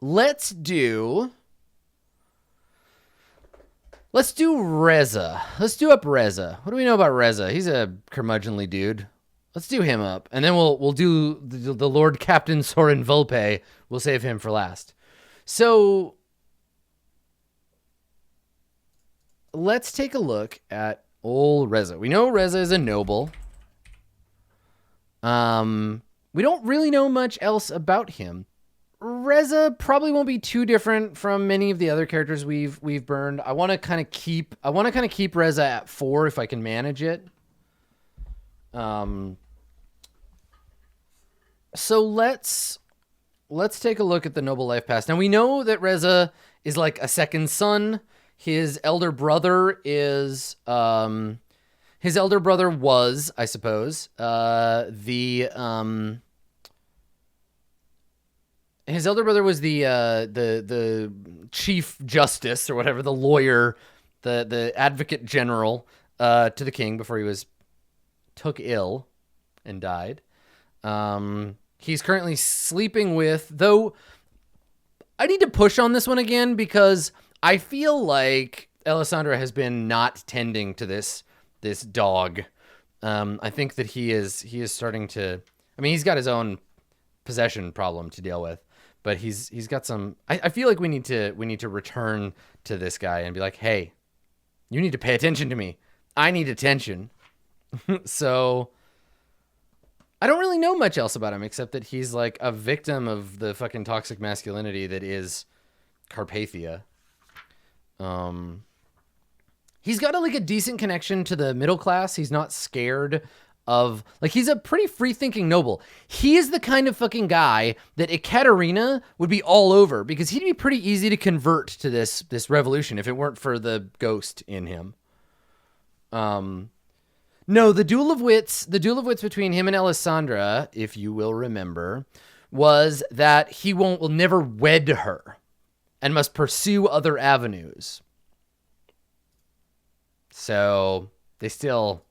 let's do Reza. Let's do up Reza. What do we know about Reza? He's a curmudgeonly dude. Let's do him up, and then we'll do the Lord Captain Soren Volpe. We'll save him for last. So let's take a look at old Reza. We know Reza is a noble. We don't really know much else about him. Reza probably won't be too different from many of the other characters we've burned. I want to kind of keep Reza at 4 if I can manage it. So let's take a look at the noble life path. Now we know that Reza is like a second son. His elder brother was, I suppose, his elder brother was the chief justice or whatever, the lawyer, the advocate general to the king before he took ill and died. He's currently sleeping with, though I need to push on this one again because I feel like Alessandra has been not tending to this dog. I think that he is starting to, I mean, he's got his own possession problem to deal with, but he's got some, I feel like we need to return to this guy and be like, hey, you need to pay attention to me. I need attention. So I don't really know much else about him except that he's like a victim of the fucking toxic masculinity that is Carpathia. He's got a decent connection to the middle class. He's not scared of, like, he's a pretty free-thinking noble. He is the kind of fucking guy that Ekaterina would be all over because he'd be pretty easy to convert to this revolution if it weren't for the ghost in him. No, the duel of wits between him and Alessandra, if you will remember, was that he will never wed her and must pursue other avenues. So he still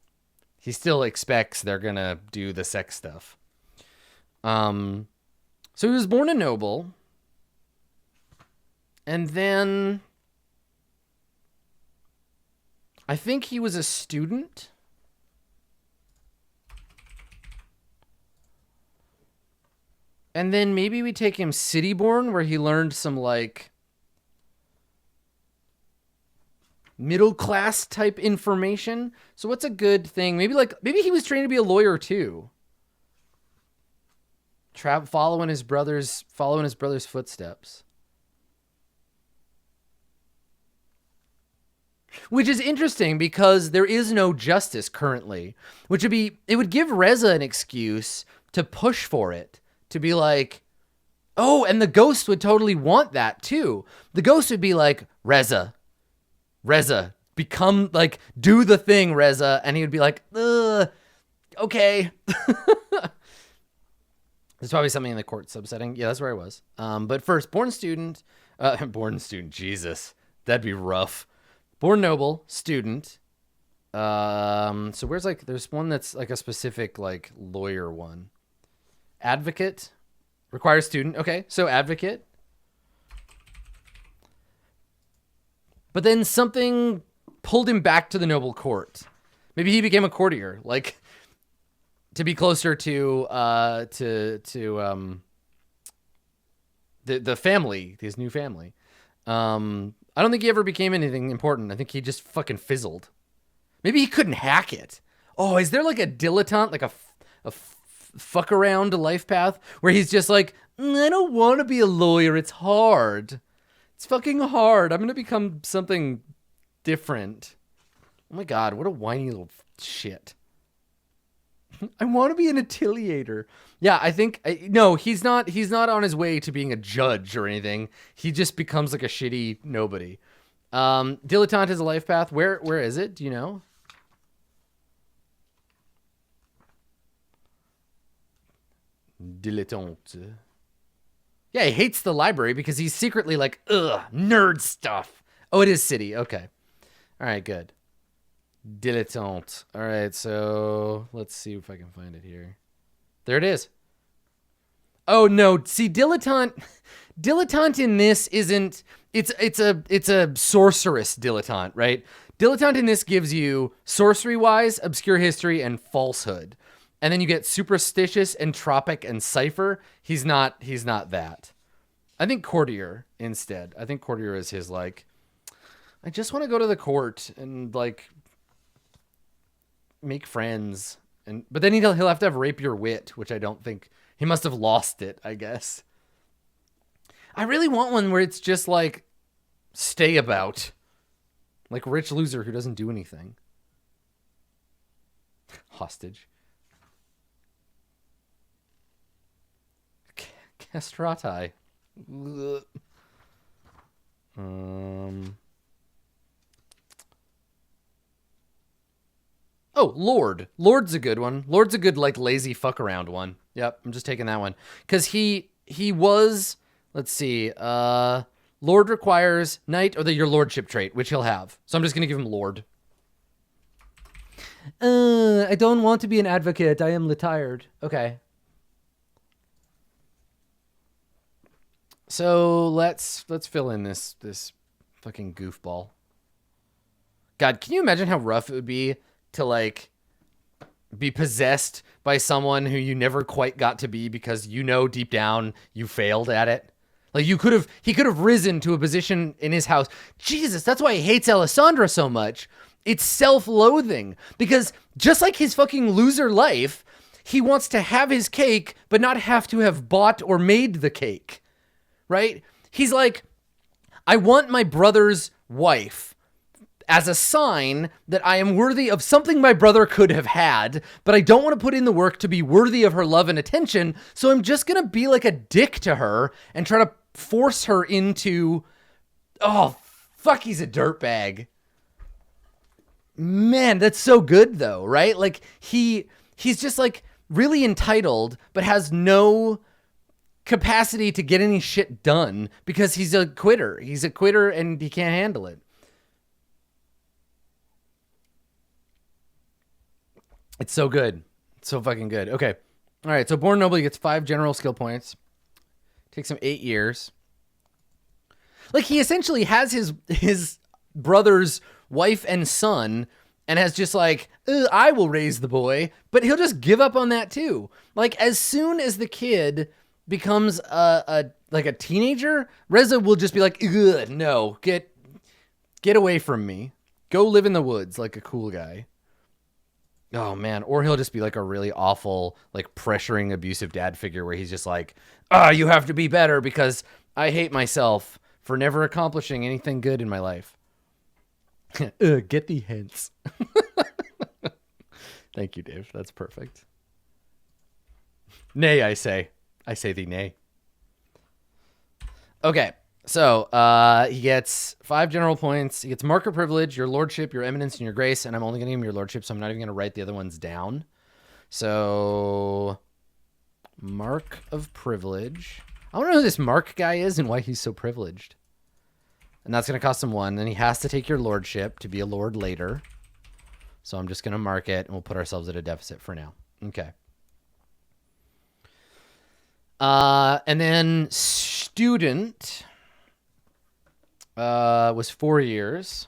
expects they're gonna do the sex stuff. So he was born a noble, and then I think he was a student. And then maybe we take him city-born, where he learned some, like, middle-class type information. So what's a good thing? Maybe he was trained to be a lawyer, too. Following his brother's footsteps. Which is interesting, because there is no justice currently. It would give Reza an excuse to push for it. To be like, oh, and the ghost would totally want that too. The ghost would be like, Reza, become, like, do the thing, Reza. And he would be like, okay. There's probably something in the court subsetting. Yeah, that's where I was. But first, born student, Jesus, that'd be rough. Born noble, student. So where's, like, there's one that's like a specific, like, lawyer one. Advocate requires student. Okay, so advocate. But then something pulled him back to the noble court. Maybe he became a courtier, like, to be closer to the family, his new family. I don't think he ever became anything important. I think he just fucking fizzled. Maybe he couldn't hack it. Oh, is there like a dilettante, like a fuck around life path where he's just like, I don't want to be a lawyer. It's hard. It's fucking hard. I'm going to become something different. Oh my God. What a whiny little shit. I want to be an attiliator. Yeah, I think, no, he's not on his way to being a judge or anything. He just becomes like a shitty nobody. Dilettante is a life path. Where is it? Do you know? Dilettante. Yeah, he hates the library because he's secretly like, nerd stuff. Oh, it is city. Okay. All right, good. Dilettante. All right, so let's see if I can find it here. There it is. Oh no, see, dilettante in this isn't. It's a sorceress dilettante, right? Dilettante in this gives you sorcery wise, obscure history, and falsehood, and then you get superstitious, entropic, and cipher. He's not that. I think courtier instead. I think courtier is his like. I just want to go to the court and like make friends, but then he'll have to have rapier wit, which I don't think he must have lost it. I guess. I really want one where it's just like stay about, like rich loser who doesn't do anything. Hostage. Castrati. Oh, Lord. Lord's a good one. Lord's a good like lazy fuck around one. Yep, I'm just taking that one because he was. Let's see. Lord requires knight or your lordship trait, which he'll have. So I'm just gonna give him Lord. I don't want to be an advocate. I am retired. Okay. So let's fill in this fucking goofball. God, can you imagine how rough it would be to like be possessed by someone who you never quite got to be because you know deep down you failed at it? Like he could have risen to a position in his house. Jesus, that's why he hates Alessandra so much. It's self-loathing because just like his fucking loser life, he wants to have his cake but not have to have bought or made the cake. Right? He's like, I want my brother's wife as a sign that I am worthy of something my brother could have had, but I don't want to put in the work to be worthy of her love and attention, so I'm just going to be like a dick to her and try to force her into... Oh, fuck, he's a dirtbag. Man, that's so good, though, right? Like, he's just, like, really entitled, but has no capacity to get any shit done because he's a quitter. He's a quitter and he can't handle it. It's so good. It's so fucking good. Okay. All right. So Born Noble gets 5 general skill points. Takes him 8 years. Like he essentially has his brother's wife and son and has just like, I will raise the boy, but he'll just give up on that too. Like as soon as the kid becomes a teenager, Reza will just be like, no, get away from me. Go live in the woods like a cool guy. Oh man, or he'll just be like a really awful, like pressuring, abusive dad figure where he's just like, you have to be better because I hate myself for never accomplishing anything good in my life. Get the hints. Thank you, Dave. That's perfect. Nay, I say thee nay. Okay, so he gets 5 general points. He gets mark of privilege, your lordship, your eminence, and your grace. And I'm only going to give him your lordship, so I'm not even going to write the other ones down. So mark of privilege. I want to know who this Mark guy is and why he's so privileged. And that's going to cost him 1. Then he has to take your lordship to be a lord later. So I'm just going to mark it, and we'll put ourselves at a deficit for now. Okay. And then student was 4 years.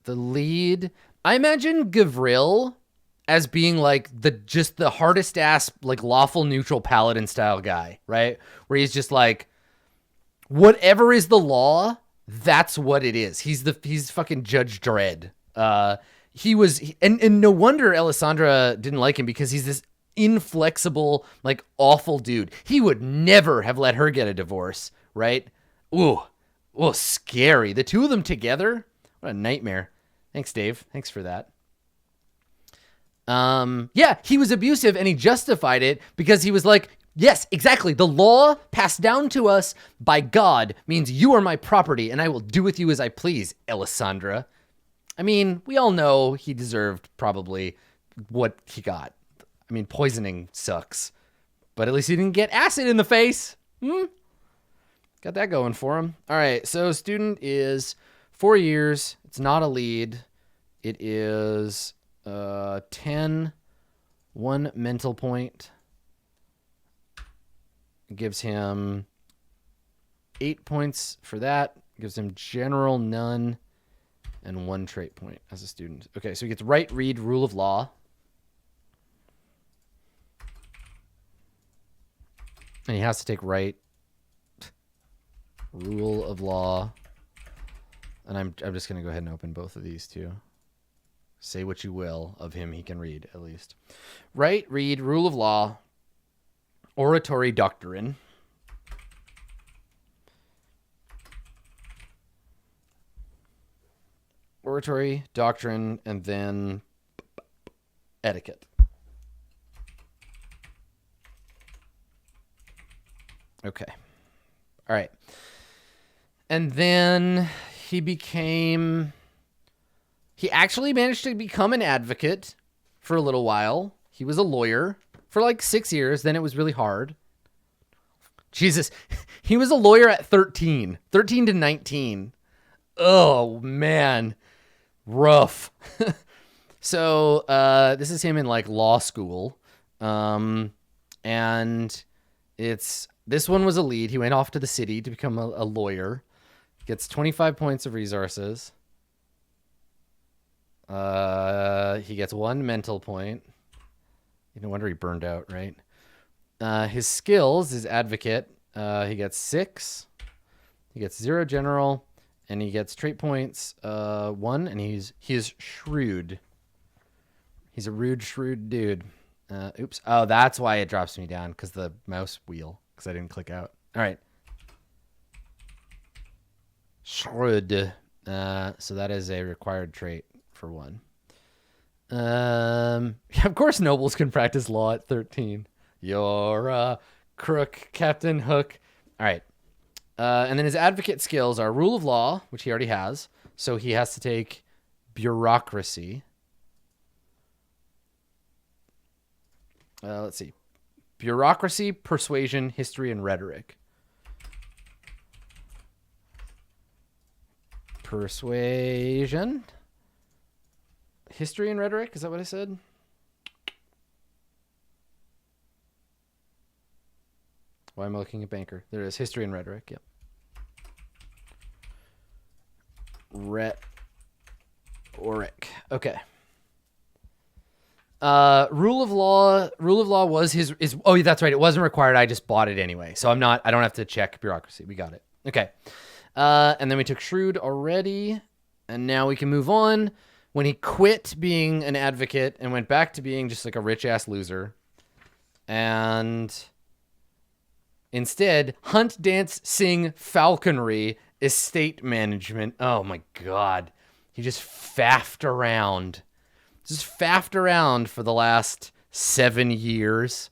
The lead, I imagine Gavril as being like the hardest ass, like lawful neutral paladin style guy, right? Where he's just like, whatever is the law, that's what it is. He's fucking Judge Dredd. And no wonder Alessandra didn't like him because he's this inflexible, like awful dude. He would never have let her get a divorce, right? Ooh, scary. The two of them together, what a nightmare. Thanks, Dave. Thanks for that. Yeah, he was abusive and he justified it because he was like, yes, exactly. The law passed down to us by God means you are my property and I will do with you as I please, Alessandra. I mean, we all know he deserved probably what he got. I mean, poisoning sucks, but at least he didn't get acid in the face. Got that going for him. All right, so student is 4 years. It's not a lead. It is 10, 1 mental point. gives him 8 points for that. Gives him general none and 1 trait point as a student. Okay, so he gets write, read, rule of law. And he has to take write, rule of law. And I'm just going to go ahead and open both of these too. Say what you will of him, he can read at least. Write, read, rule of law, oratory, doctrine. Oratory, doctrine, and then etiquette. Okay. All right. And then he actually managed to become an advocate for a little while. He was a lawyer for like 6 years. Then it was really hard. Jesus. He was a lawyer at 13 to 19. Oh, man. Rough. So this is him in like law school. And this one was a lead. He went off to the city to become a lawyer. Gets 25 points of resources. He gets 1 mental point. No wonder he burned out, right? His skills is advocate. He gets 6. He gets 0 general, and he gets trait points 1. And he is shrewd. He's a rude, shrewd dude. Oops. Oh, that's why it drops me down, because the mouse wheel, because I didn't click out. All right. Shrewd. So that is a required trait for 1. Of course, nobles can practice law at 13. You're a crook, Captain Hook. All right. And then his advocate skills are rule of law, which he already has. So he has to take bureaucracy. Let's see. Bureaucracy, persuasion, history, and rhetoric. Persuasion. History and rhetoric? Is that what I said? Why am I looking at banker? There it is. History and rhetoric. Yep. Rhetoric. Okay. Rule of law was his oh, that's right. It wasn't required. I just bought it anyway. So I don't have to check bureaucracy. We got it. Okay. And then we took shrewd already. And now we can move on. When he quit being an advocate and went back to being just like a rich ass loser. And instead, hunt, dance, sing, falconry, estate management. Oh my God. He just faffed around. Just faffed around for the last 7 years.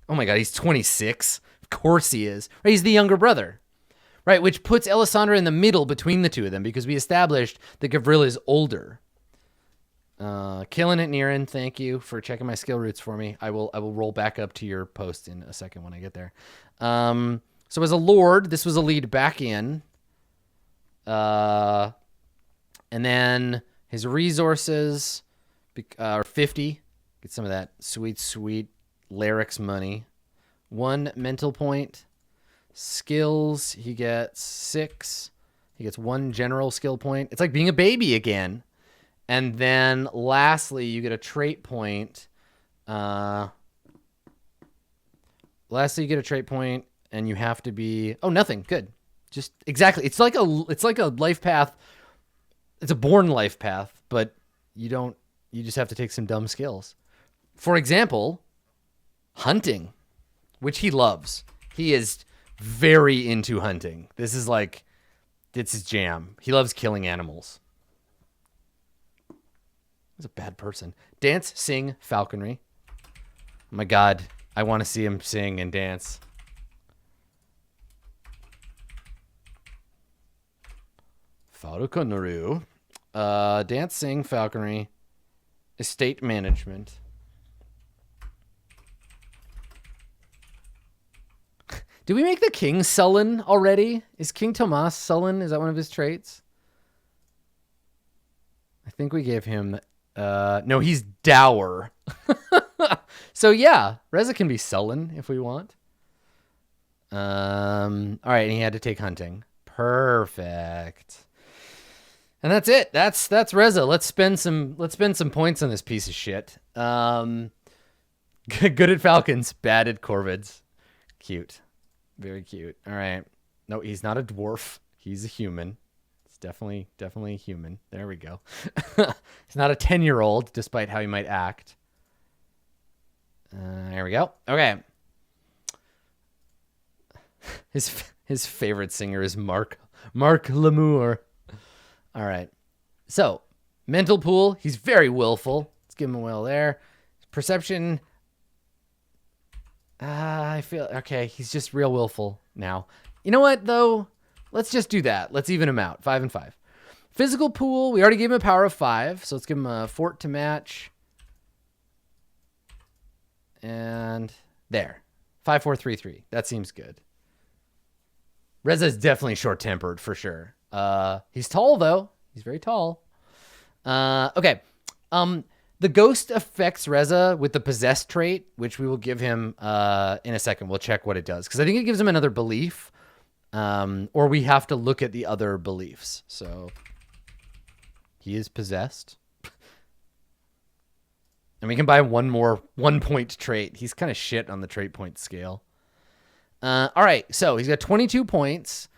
Oh my God, he's 26. Of course he is. Right, he's the younger brother. Right, which puts Elisandra in the middle between the two of them because we established that Gavril is older. Killing it, Niran. Thank you for checking my skill roots for me. I will roll back up to your post in a second when I get there. So as a lord, this was a lead back in. And then his resources are 50. Get some of that sweet, sweet Larix money. 1 mental point. Skills, he gets 6. He gets 1 general skill point. It's like being a baby again. And then lastly, you get a trait point. And you have to be nothing. Good. Just exactly. It's like a life path. It's a born life path, but you just have to take some dumb skills. For example, hunting, which he loves. He is very into hunting. This is like, it's his jam. He loves killing animals. He's a bad person. Dance, sing, falconry. Oh my God. I want to see him sing and dance. Falconry. Dance, sing, falconry. Estate management. Did we make the king sullen already? Is King Tomas sullen? Is that one of his traits? I think we gave him... no, he's dour. So yeah, Reza can be sullen if we want. All right, and he had to take hunting. Perfect. And that's it. That's Reza. Let's spend some points on this piece of shit. Good at falcons, bad at corvids. Cute. Very cute. All right. No, he's not a dwarf. He's a human. It's definitely a human. There we go. He's not a 10-year-old, despite how he might act. There we go. Okay. His favorite singer is Mark Lamour. All right. So, mental pool. He's very willful. Let's give him a will there. Perception. I feel okay. He's just real willful now. You know what, though? Let's just do that. Let's even him out. 5 and 5. Physical pool. We already gave him a power of 5. So let's give him a fort to match. And there. 5, 4, 3, 3. That seems good. Reza's definitely short-tempered for sure. He's tall, though. He's very tall. Okay. The ghost affects Reza with the possessed trait, which we will give him in a second. We'll check what it does, because I think it gives him another belief, or we have to look at the other beliefs. So he is possessed. And we can buy one more 1-point trait. He's kind of shit on the trait point scale. All right, so he's got 22 points,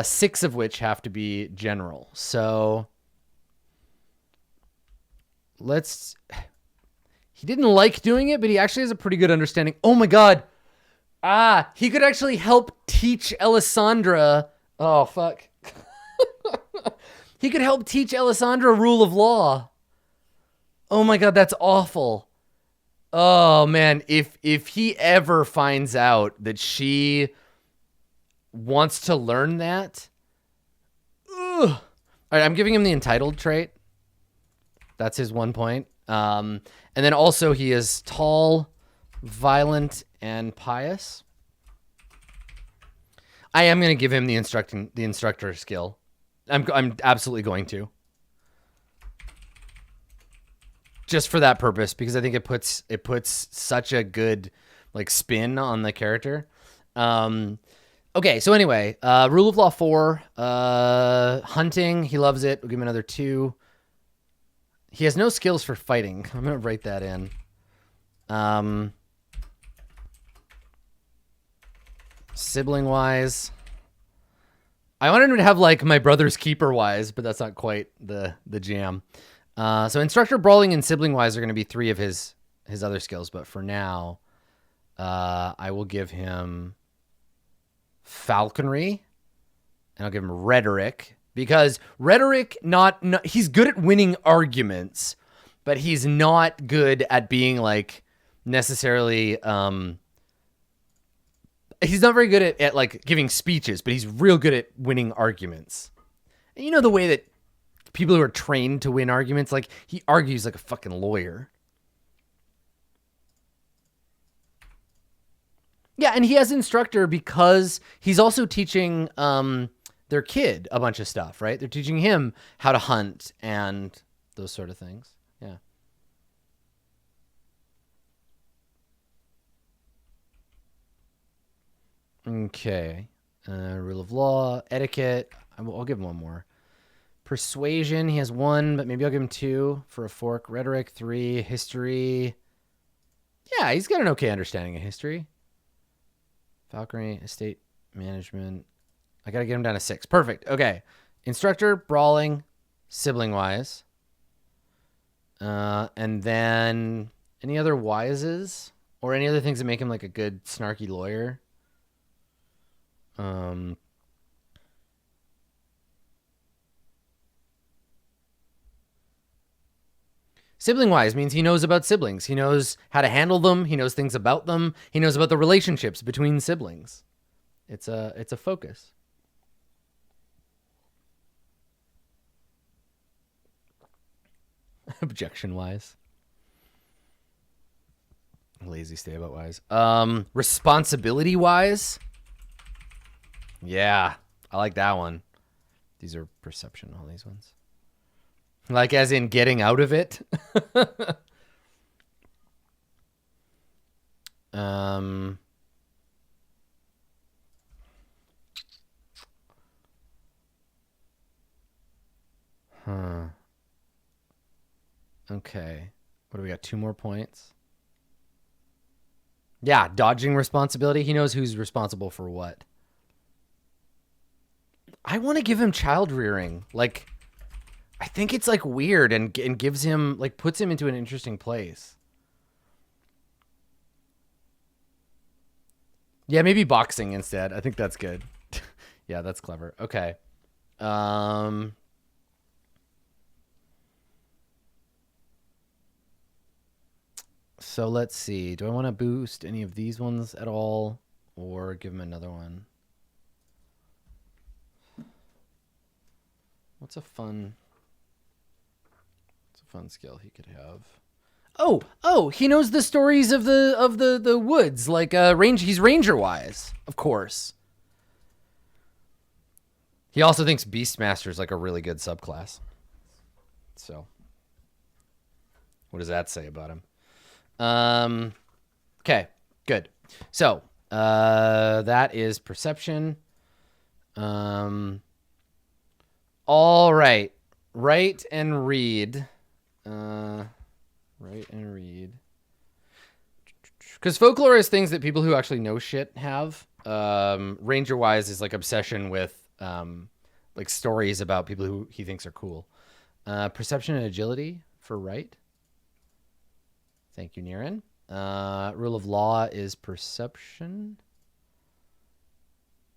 6 of which have to be general. So let's... He didn't like doing it, but he actually has a pretty good understanding. Oh my god. He could actually help teach Alessandra... Oh, fuck. He could help teach Alessandra rule of law. Oh my god, that's awful. Oh man, if he ever finds out that she wants to learn that... Ugh. All right, I'm giving him the entitled trait. That's his 1 point. And then also he is tall, violent, and pious. I am going to give him the instructor skill. I'm absolutely going to. Just for that purpose, because I think it puts such a good like spin on the character. Okay, so anyway, rule of law 4, hunting, he loves it. We'll give him another 2. He has no skills for fighting. I'm gonna write that in. Sibling wise, I wanted him to have like my brother's keeper wise, but that's not quite the jam. So instructor, brawling, and sibling wise are going to be 3 of his other skills, but for now, I will give him falconry, and I'll give him rhetoric, because rhetoric he's good at winning arguments, but he's not good at being like necessarily he's not very good at like giving speeches, but he's real good at winning arguments. And you know the way that people who are trained to win arguments, like he argues like a fucking lawyer. Yeah, and he has instructor because he's also teaching their kid a bunch of stuff, right? They're teaching him how to hunt and those sort of things. Yeah. Okay. Rule of law, etiquette. I'll give him one more. Persuasion, he has 1, but maybe I'll give him 2 for a fork. Rhetoric, 3. History. Yeah, he's got an okay understanding of history. Falconry, estate management. I got to get him down to 6. Perfect. Okay. Instructor, brawling, sibling-wise. And then any other wises? Or any other things that make him like a good snarky lawyer? Sibling-wise means he knows about siblings. He knows how to handle them. He knows things about them. He knows about the relationships between siblings. It's a focus. Objection-wise. Lazy stay-about-wise. Responsibility-wise. Yeah, I like that one. These are perception, all these ones. Like as in getting out of it. Huh. Okay. What do we got? 2 more points. Yeah, dodging responsibility. He knows who's responsible for what. I want to give him child rearing. Like, I think it's like weird and gives him, like, puts him into an interesting place. Yeah, maybe boxing instead. I think that's good. Yeah, that's clever. Okay. So let's see. Do I want to boost any of these ones at all or give him another one? What's a fun skill he could have? Oh, he knows the stories of the woods, like he's ranger wise, of course. He also thinks Beastmaster is like a really good subclass. So, what does that say about him? Okay, good. So, that is perception. All right. Write and read. Write and read. Because folklore is things that people who actually know shit have. Ranger-wise is like obsession with like stories about people who he thinks are cool. Perception and agility for write. Thank you, Niran. Rule of law is perception.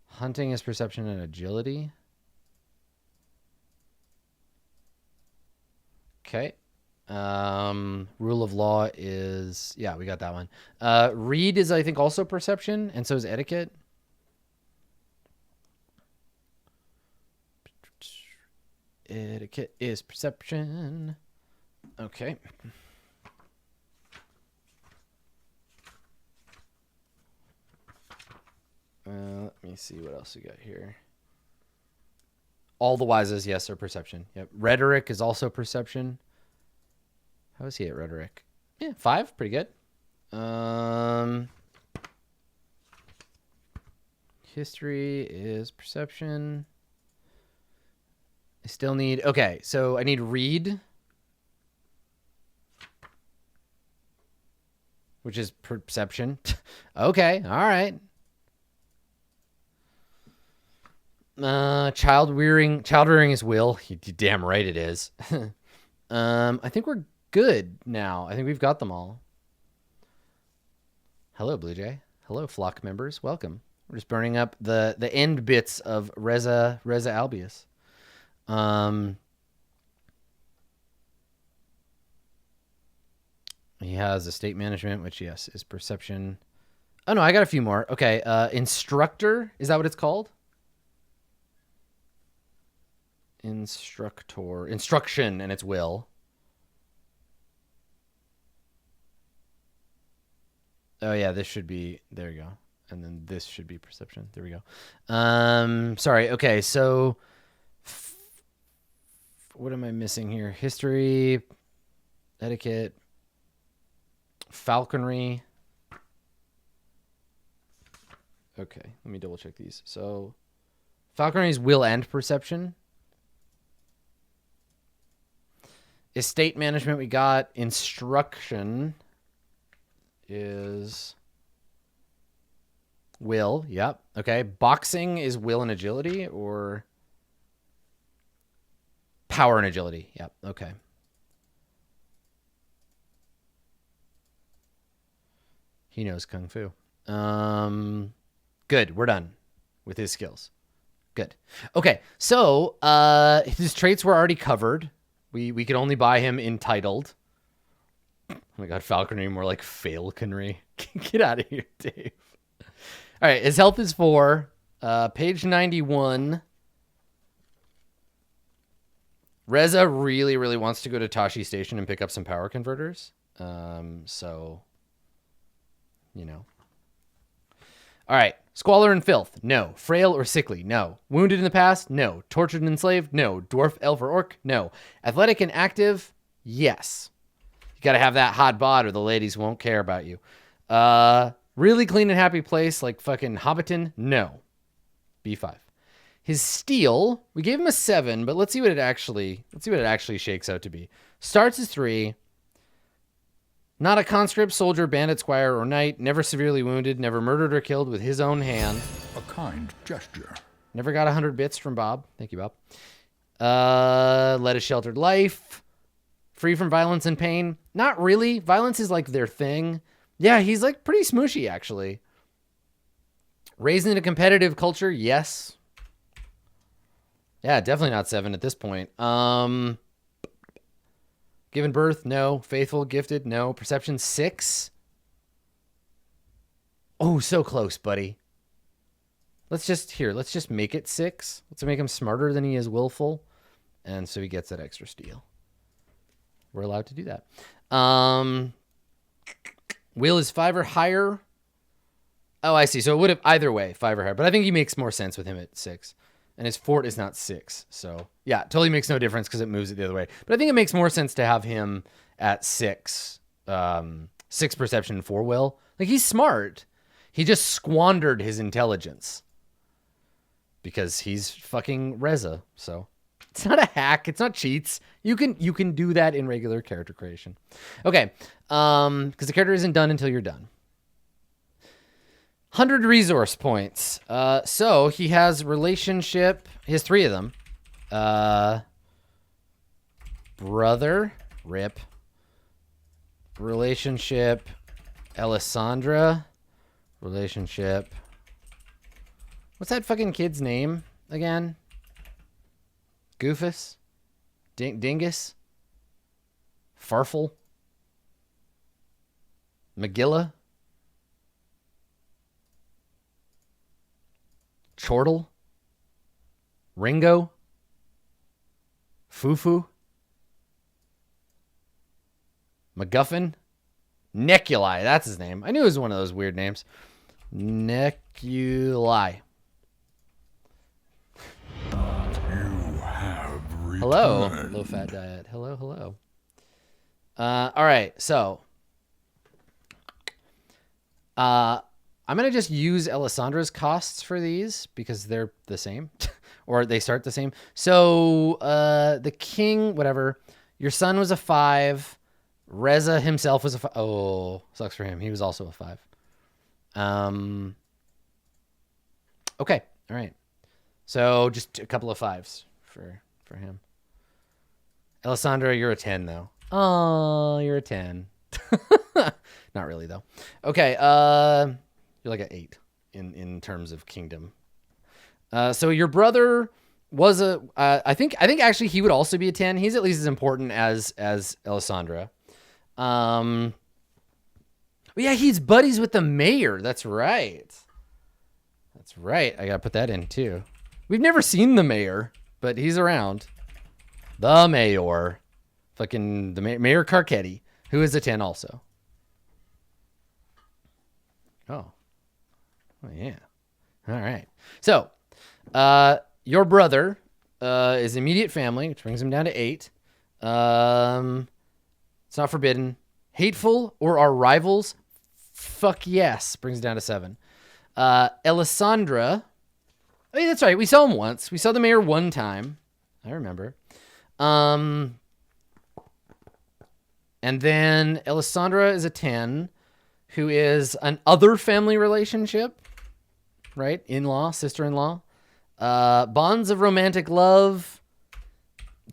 Hunting is perception and agility. Okay. Rule of law is, yeah, we got that one. Read is, I think, also perception, and so is etiquette. Etiquette is perception. Okay. Let me see what else we got here. All the wises, yes, are perception. Yep. Rhetoric is also perception. How is he at rhetoric? Yeah, 5, pretty good. History is perception. I still need, okay, so I need read, which is perception. Okay, all right. Child rearing is will. You damn right it is. I think we're good now. I think we've got them all. Hello, Blue Jay. Hello, flock members. Welcome. We're just burning up the end bits of Reza Albius. He has estate management, which, yes, is perception. Oh, no, I got a few more. Okay, instructor. Is that what it's called? Instruction, and it's will. Oh yeah, this should be, there you go. And then this should be perception. There we go. Sorry. Okay, so what am I missing here? History, etiquette, falconry. Okay, let me double check these. So falconry is will and perception. Estate management, we got. Instruction is will. Yep. Okay. Boxing is will and agility, or power and agility. Yep. Okay. He knows Kung Fu. Good. We're done with his skills. Good. Okay. So his traits were already covered. We could only buy him entitled. Oh my god, falconry, more like falconry. Get out of here, Dave. All right, his health is 4. Page 91. Reza really, really wants to go to Tashi Station and pick up some power converters. So, you know. All right. Squalor and filth? No. Frail or sickly? No. Wounded in the past? No. Tortured and enslaved? No. Dwarf, elf, or orc? No. Athletic and active? Yes. You got to have that hot bod or the ladies won't care about you. Really clean and happy place like fucking Hobbiton? No. B5. His steel, we gave him a 7, but let's see what it actually shakes out to be. Starts as 3. Not a conscript, soldier, bandit, squire, or knight. Never severely wounded. Never murdered or killed with his own hand. A kind gesture. Never got 100 bits from Bob. Thank you, Bob. Led a sheltered life. Free from violence and pain. Not really. Violence is like their thing. Yeah, he's like pretty smooshy, actually. Raised in a competitive culture, yes. Yeah, definitely not 7 at this point. Given birth, no. Faithful, gifted, no. Perception, 6. Oh, so close, buddy. Let's just make it 6. Let's make him smarter than he is willful. And so he gets that extra steal. We're allowed to do that. Will is 5 or higher. Oh, I see. So it would have either way, 5 or higher. But I think he makes more sense with him at 6. And his fort is not 6. So, yeah, totally makes no difference because it moves it the other way. But I think it makes more sense to have him at 6. 6 perception, 4 will. Like, he's smart. He just squandered his intelligence. Because he's fucking Reza. So, it's not a hack. It's not cheats. You can do that in regular character creation. Okay. Because the character isn't done until you're done. 100 resource points. So he has relationship. He has 3 of them. Brother, rip. Relationship, Alessandra. Relationship. What's that fucking kid's name again? Goofus? Dingus? Farfel? Magilla? Chortle? Ringo? Fufu? MacGuffin? Neculi, that's his name. I knew it was one of those weird names. Neculi. You have returned. Hello, low-fat diet. Hello, hello. All right, so I'm going to just use Alessandra's costs for these because they're the same or they start the same. So the king, whatever, your son was a 5. Reza himself was a 5. Oh, sucks for him. He was also a 5. Okay. All right. So just a couple of 5s for him. Alessandra, you're a 10 though. Oh, you're a 10. Not really though. Okay. You're like an 8 in terms of kingdom. So your brother was a, I think actually he would also be a 10. He's at least as important as Alessandra. But yeah, he's buddies with the mayor. That's right. That's right. I gotta put that in too. We've never seen the mayor, but he's around. The mayor. Fucking the Mayor Carcetti, who is a 10 also. Oh. Oh, yeah. All right. So, your brother is immediate family, which brings him down to 8. It's not forbidden. Hateful or our rivals? Fuck yes. Brings it down to 7. Alessandra. I mean, that's right. We saw him once. We saw the mayor one time. I remember. And then Alessandra is a 10, who is an other family relationship, right? In-law, sister-in-law. Bonds of romantic love,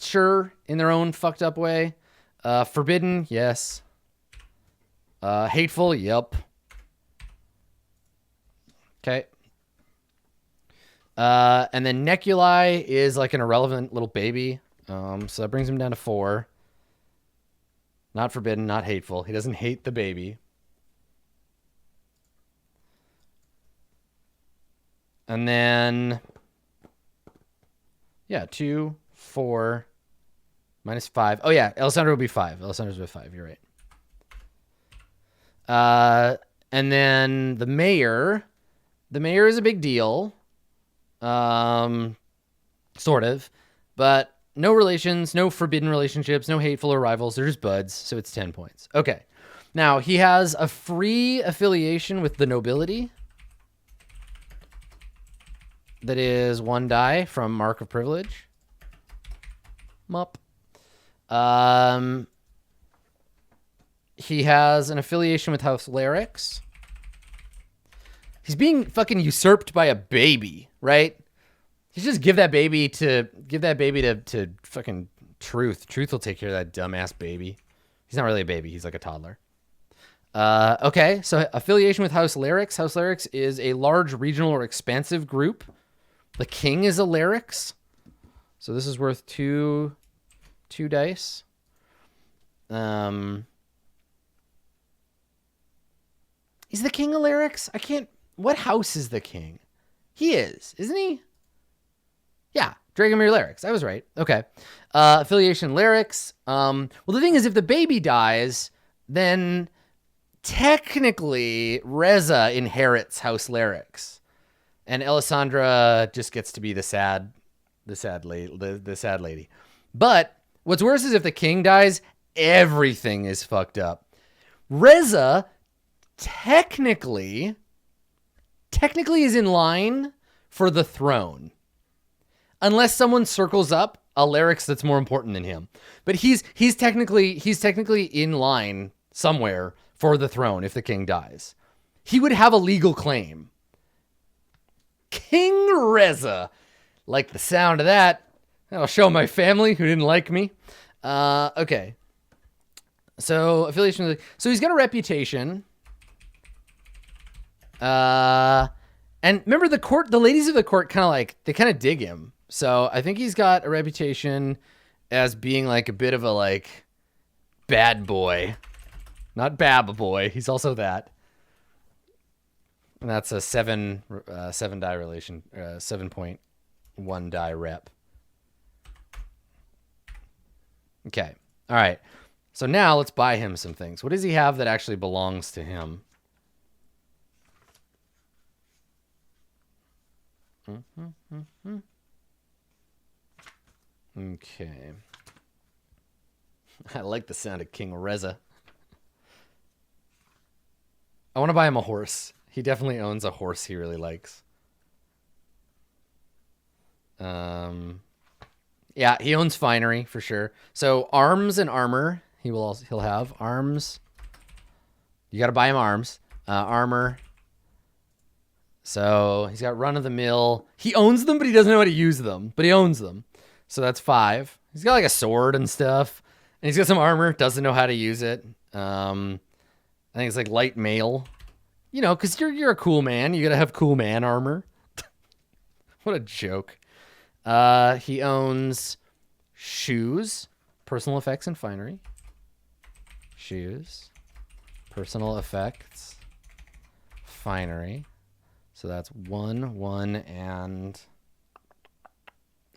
sure, in their own fucked up way. Forbidden, yes. Hateful, yep. Okay. And then Neculi is like an irrelevant little baby. So that brings him down to 4. Not forbidden, not hateful. He doesn't hate the baby. And then, yeah, 2, 4, minus 5. Oh, yeah, Alessandra will be 5. Alessandra's with 5. You're right. And then the mayor. The mayor is a big deal. Sort of. But no relations, no forbidden relationships, no hateful or rivals. They're just buds, so it's 10 points. Okay. Now, he has a free affiliation with the nobility. that is 1 die from Mark of Privilege. Mup. He has an affiliation with House Larix. He's being fucking usurped by a baby, right? You just give that baby to fucking Truth. Truth will take care of that dumbass baby. He's not really a baby. He's like a toddler. Okay, so affiliation with House Larix. House Larix is a large regional or expansive group. The king is a Larix. So this is worth two dice. Is the king a Larix? I can't... What house is the king? He is, isn't he? Yeah, Dragomir Larix. I was right. Okay. Affiliation Larix. Well, the thing is, if the baby dies, then technically Reza inherits House Larix, and Alessandra just gets to be the sad lady. But what's worse is if the king dies, everything is fucked up. Reza technically is in line for the throne. Unless someone circles up a Larix that's more important than him. But he's technically in line somewhere for the throne if the king dies. He would have a legal claim. King Reza. Like the sound of that. I'll show my family who didn't like me. Okay. So affiliation with... So he's got a reputation. And remember the ladies of the court they kind of dig him. So I think he's got a reputation as being like a bit of a like bad boy, not baba boy. He's also that. And that's a 7 die relation, 7.1 die rep. Okay. All right. So now let's buy him some things. What does he have that actually belongs to him? Okay. I like the sound of King Reza. I want to buy him a horse. He definitely owns a horse he really likes. Yeah, he owns finery for sure. So arms and armor, he'll have arms. You got to buy him arms, armor. So he's got run of the mill. He owns them, but he doesn't know how to use them. But he owns them. So that's 5. He's got like a sword and stuff. And he's got some armor. Doesn't know how to use it. I think it's like light mail. You know, because you're a cool man. You got to have cool man armor. What a joke. He owns shoes, personal effects, and finery. Shoes, personal effects, finery. So that's 1, 1, and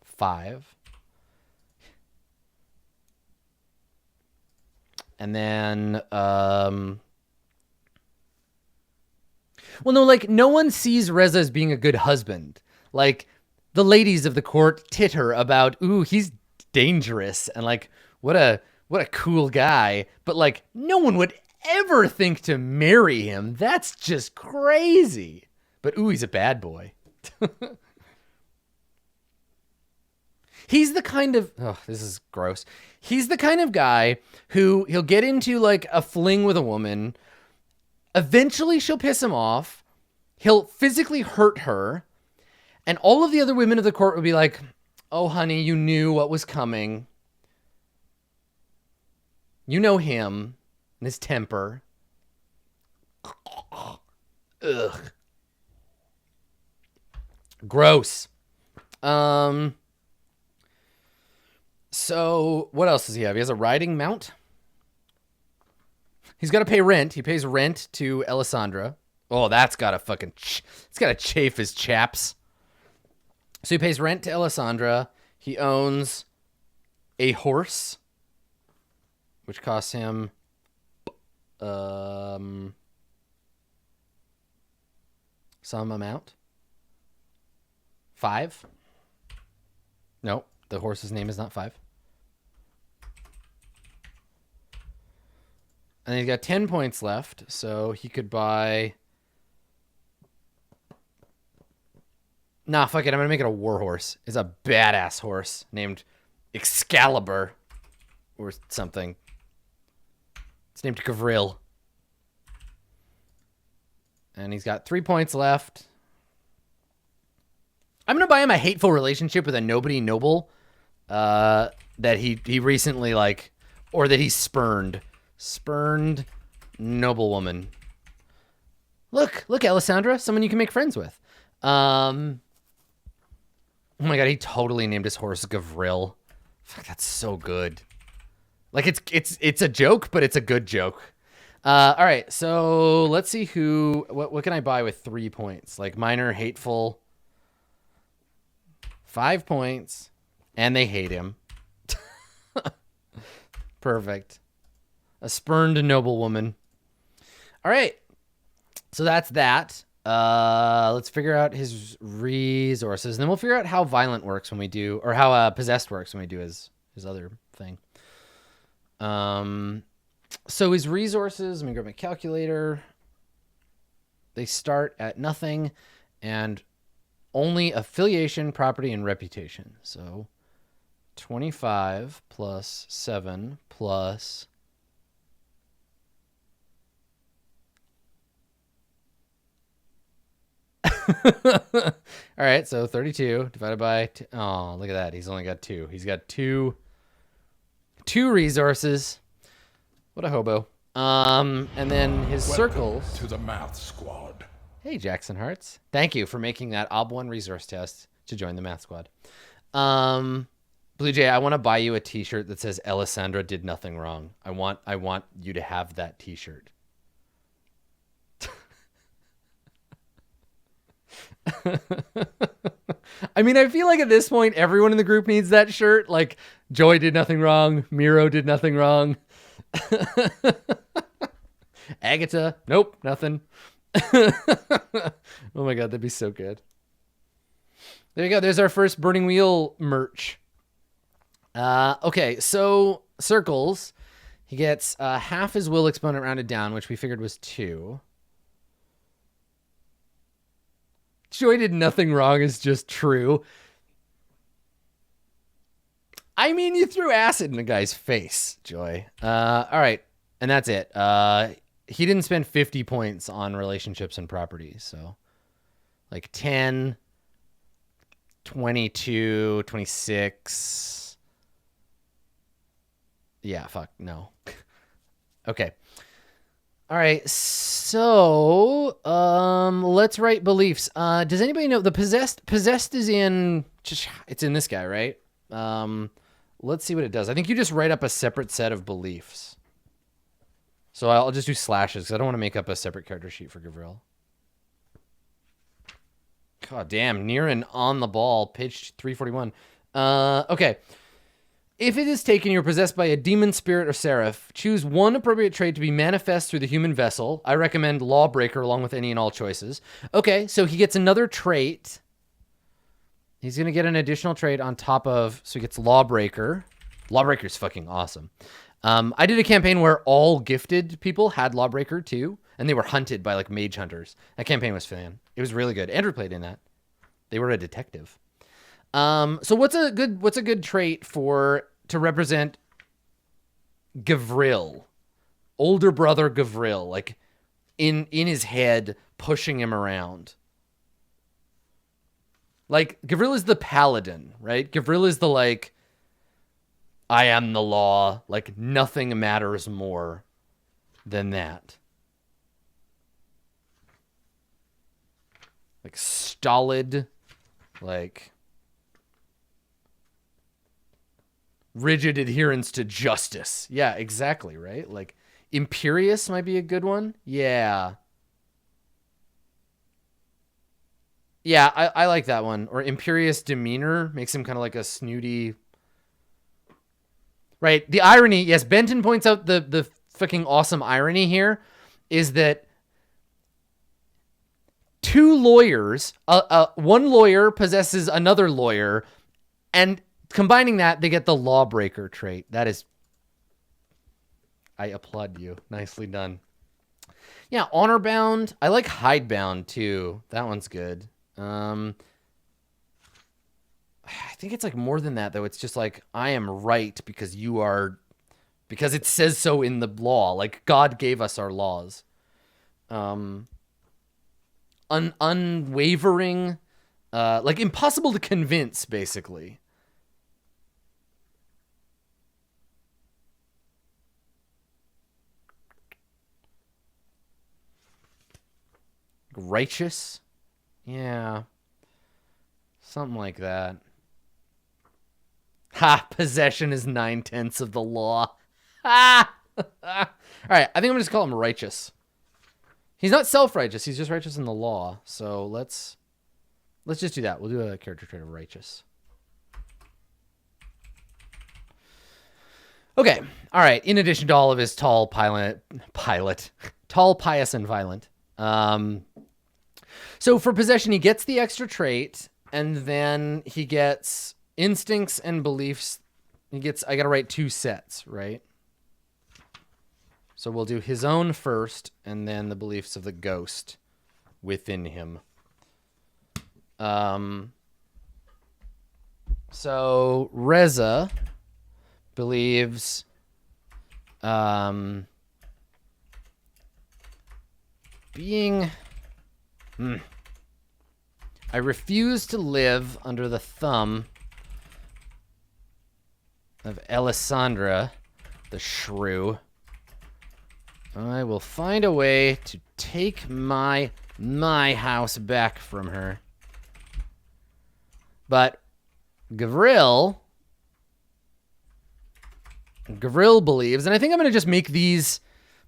5. And then, well, no, like, no one sees Reza as being a good husband. Like, the ladies of the court titter about, ooh, he's dangerous, and like, what a cool guy. But like, no one would ever think to marry him. That's just crazy. But ooh, he's a bad boy. He's the kind of... Oh, this is gross. He's the kind of guy who he'll get into like a fling with a woman. Eventually she'll piss him off. He'll physically hurt her. And all of the other women of the court will be like, oh, honey, you knew what was coming. You know him and his temper. Ugh. Gross. So what else does he have? He has a riding mount. He's got to pay rent. He pays rent to Alessandra. Oh, that's got to fucking... It's got to chafe his chaps. So he pays rent to Alessandra. He owns a horse, which costs him some amount. 5. No, the horse's name is not 5. And he's got 10 points left, so he could buy Nah, fuck it. I'm gonna make it a war horse. It's a badass horse named Excalibur or something. It's named Gavril. And he's got 3 points left. I'm gonna buy him a hateful relationship with a nobody noble that he recently like, or that he spurned. Spurned noblewoman. Look, Alessandra, someone you can make friends with. Oh my god, he totally named his horse Gavril. Fuck, that's so good. Like it's a joke, but it's a good joke. All right, so let's see what can I buy with 3 points? Like minor, hateful. 5 points, and they hate him. Perfect. A spurned noblewoman. All right, so that's that. Let's figure out his resources, and then we'll figure out how violent works when we do, or how possessed works when we do his other thing. So his resources, let me grab my calculator. They start at nothing, and only affiliation, property, and reputation. So 25 plus 7 plus... All right, so 32 divided by... Oh, look at that. He's only got 2. He's got two resources. What a hobo. And then his circles... to the math squad. Hey, Jackson Hearts. Thank you for making that OB1 resource test to join the math squad. Blue Jay, I want to buy you a t-shirt that says Alessandra did nothing wrong. I want you to have that t-shirt. I mean, I feel like at this point, everyone in the group needs that shirt. Like, Joy did nothing wrong. Miro did nothing wrong. Agatha, nope, nothing. Oh my god, that'd be so good. There you go. There's our first Burning Wheel merch. Okay, so circles. He gets half his will exponent rounded down, which we figured was 2. Joy did nothing wrong is just true. I mean, you threw acid in a guy's face, Joy. All right, and that's it. He didn't spend 50 points on relationships and properties, so like 10, 22, 26. Yeah, fuck, no. Okay. All right, so let's write beliefs. Does anybody know the possessed? Possessed is in, it's in this guy, right? Let's see what it does. I think you just write up a separate set of beliefs. So I'll just do slashes because I don't want to make up a separate character sheet for Gavril. God damn, near and on the ball, pitched 341. Okay. If it is taken, you're possessed by a demon, spirit, or seraph. Choose one appropriate trait to be manifest through the human vessel. I recommend Lawbreaker along with any and all choices. Okay, so he gets another trait. He's going to get an additional trait on top of... So he gets Lawbreaker. Lawbreaker's fucking awesome. I did a campaign where all gifted people had Lawbreaker too, and they were hunted by like mage hunters. That campaign was fun. It was really good. Andrew played in that. They were a detective. So what's a good trait to represent Gavril, older brother Gavril, like in his head, pushing him around. Like Gavril is the paladin, right? Gavril is the like, I am the law. Like nothing matters more than that. Like stolid, like rigid adherence to justice. Yeah, exactly, right? Like imperious might be a good one. Yeah. Yeah, I like that one. Or imperious demeanor makes him kind of like a snooty. Right. The irony, yes, Benton points out the fucking awesome irony here is that two lawyers, one lawyer possesses another lawyer, and combining that, they get the Lawbreaker trait. That is, I applaud you. Nicely done. Yeah, Honor Bound. I like Hidebound too. That one's good. think it's like more than that though. It's just like I am right because you are, because it says so in the law. Like God gave us our laws. Unwavering, like impossible to convince, basically. Righteous? Yeah. Something like that. Ha! Possession is 9/10 of the law. Ha! All right, I think I'm gonna just call him righteous. He's not self-righteous. He's just righteous in the law. So let's just do that. We'll do a character trait of righteous. Okay. All right. In addition to all of his tall, pious, and violent. So for possession, he gets the extra trait, and then he gets instincts and beliefs. I got to write 2 sets, right? So we'll do his own first, and then the beliefs of the ghost within him. So Reza believes being... I refuse to live under the thumb of Alessandra, the shrew. I will find a way to take my house back from her. But Gavril believes, and I think I'm going to just make these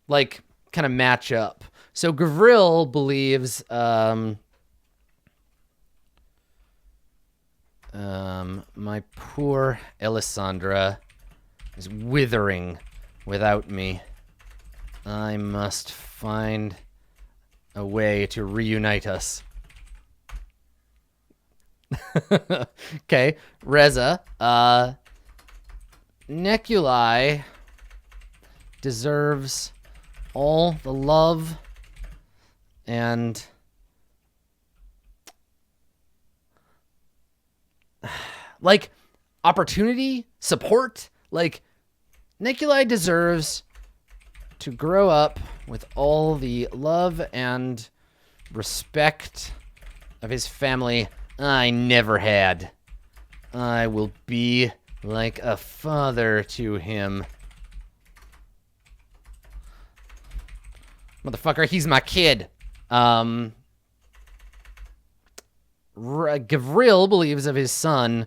like kind of match up. So Gavril believes my poor Alessandra is withering without me. I must find a way to reunite us. Okay, Reza. Neculi deserves all the love and like opportunity, support. Like Neculi deserves to grow up with all the love and respect of his family I never had. I will be like a father to him. Motherfucker, he's my kid. Gavril believes of his son,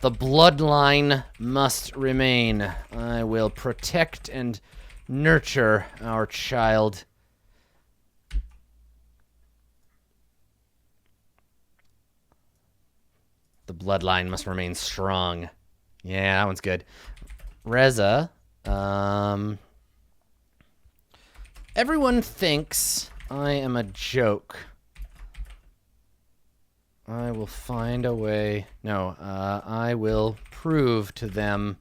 the bloodline must remain. I will protect and nurture our child. The bloodline must remain strong. Yeah, that one's good. Reza. Everyone thinks I am a joke. I will find a way. No, I will prove to them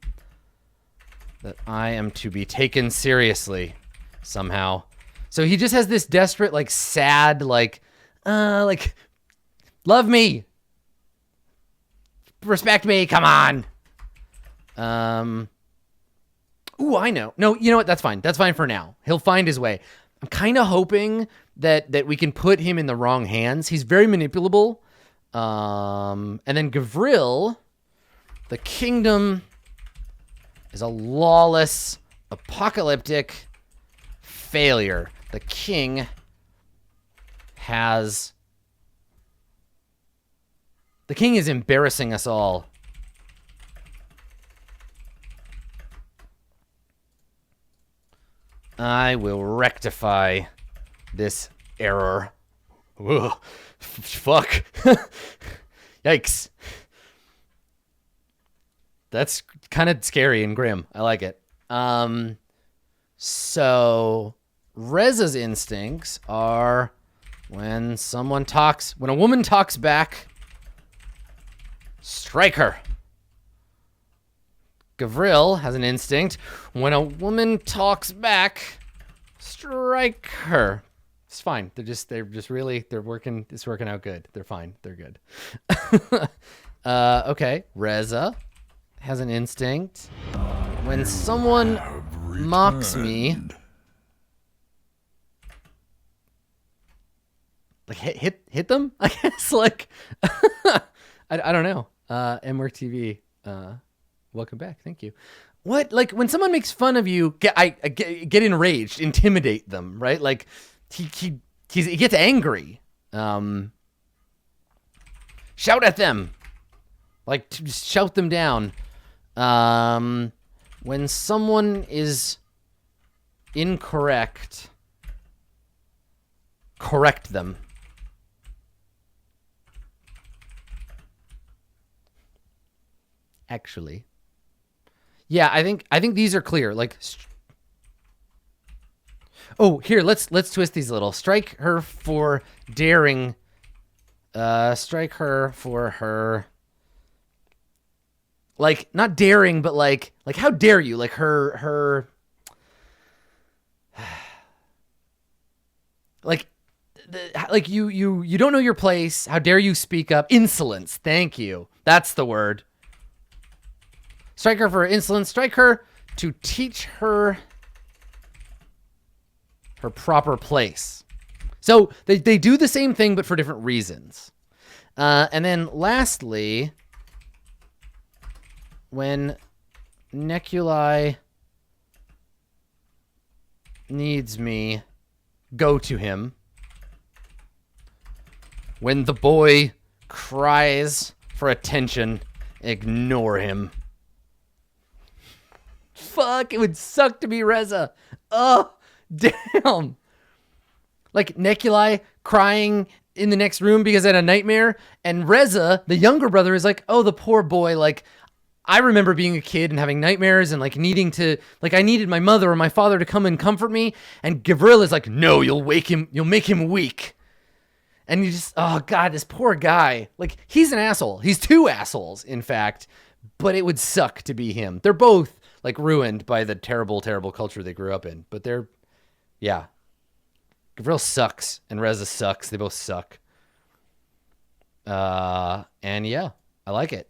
that I am to be taken seriously somehow. So he just has this desperate, like, sad, like, love me. Respect me, come on. Ooh, I know. No, you know what? That's fine. That's fine for now. He'll find his way. I'm kind of hoping that we can put him in the wrong hands. He's very manipulable. And then Gavril, the kingdom is a lawless, apocalyptic failure. The king is embarrassing us all. I will rectify this error. Ugh. Fuck. Yikes. That's kind of scary and grim. I like it. So Reza's instincts are when a woman talks back, strike her. Gavril has an instinct. When a woman talks back, strike her. It's fine. They're working. It's working out good. They're fine. They're good. Okay, Reza has an instinct. When someone mocks me, like hit them, I guess. Like, I don't know. MWork TV, welcome back. Thank you. What, like, when someone makes fun of you, I get enraged, intimidate them, right? Like, he gets angry. Shout at them, like, just shout them down. When someone is incorrect, correct them. Actually, yeah, I think these are clear. Like, oh, here, let's twist these a little. Strike her for daring. Strike her for her, like, not daring, but like how dare you? Like her like you don't know your place. How dare you speak up? Insolence. Thank you. That's the word. Strike her for insolence. Strike her to teach her her proper place. So they do the same thing, but for different reasons. And then lastly, when Neculi needs me, go to him. When the boy cries for attention, ignore him. Fuck, it would suck to be Reza. Oh, damn. Like, Neculi crying in the next room because I had a nightmare, and Reza, the younger brother, is like, oh, the poor boy. Like, I remember being a kid and having nightmares and, like, needing to, like, I needed my mother or my father to come and comfort me, and Gavril is like, no, you'll make him weak. And you just, oh, God, this poor guy. Like, he's an asshole. He's two assholes, in fact, but it would suck to be him. They're both, like, ruined by the terrible, terrible culture they grew up in, but they're, yeah. Gavril sucks, and Reza sucks. They both suck. And yeah, I like it.